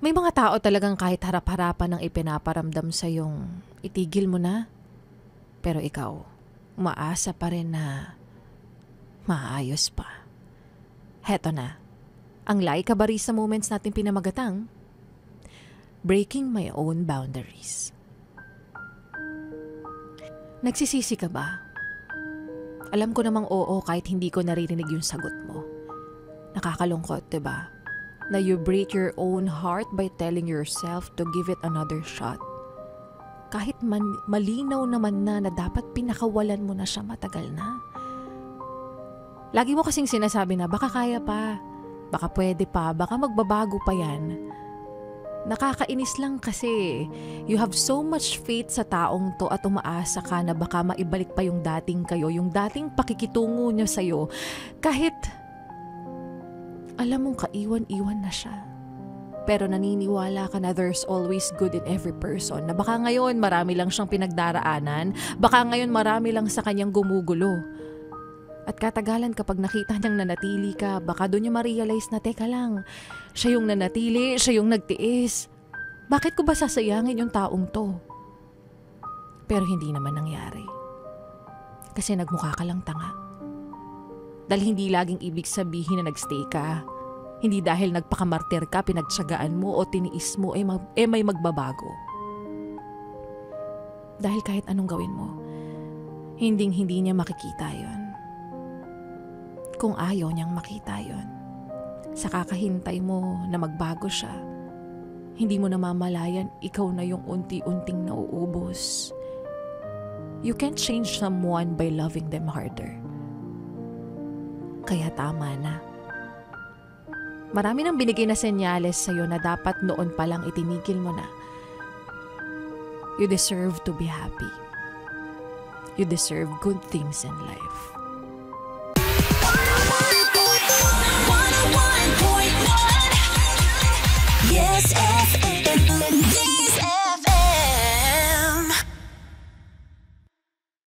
May mga tao talagang kahit harap-harapan ng ipinaparamdam sa yung itigil mo na, pero ikaw, umaasa pa rin na maayos pa. Heto na, ang Laika Barisa moments natin pinamagatang, breaking my own boundaries. Nagsisisi ka ba? Alam ko namang oo kahit hindi ko naririnig yung sagot mo. Nakakalungkot, diba? Na you break your own heart by telling yourself to give it another shot. Kahit malinaw naman na dapat pinakawalan mo na siya matagal na. Lagi mo kasing sinasabi na baka kaya pa, baka pwede pa, baka magbabago pa yan. Nakakainis lang kasi you have so much faith sa taong to at umaasa ka na baka maibalik pa yung dating kayo, yung dating pakikitungo niya sa'yo. Kahit alam mong kaiwan-iwan na siya. Pero naniniwala ka na there's always good in every person. Na baka ngayon marami lang siyang pinagdaraanan. Baka ngayon marami lang sa kanyang gumugulo. At katagalan kapag nakita niyang nanatili ka, baka doon niya ma-realize na teka lang, siya yung nanatili, siya yung nagtiis. Bakit ko ba sasayangin yung taong to? Pero hindi naman nangyari. Kasi nagmukha ka lang tanga. Dahil hindi laging ibig sabihin na nagstay ka. Hindi dahil nagpakamartir ka, pinagtsagaan mo o tiniis mo, may magbabago. Dahil kahit anong gawin mo, hindi niya makikita yon. Kung ayaw niyang makita yon, sa kakahintay mo na magbago siya, hindi mo namamalayan ikaw na yung unti-unting nauubos. You can't change someone by loving them harder. Kaya tama na. Marami nang binigay na senyales sa'yo na dapat noon pa lang itinigil mo na. You deserve to be happy. You deserve good things in life.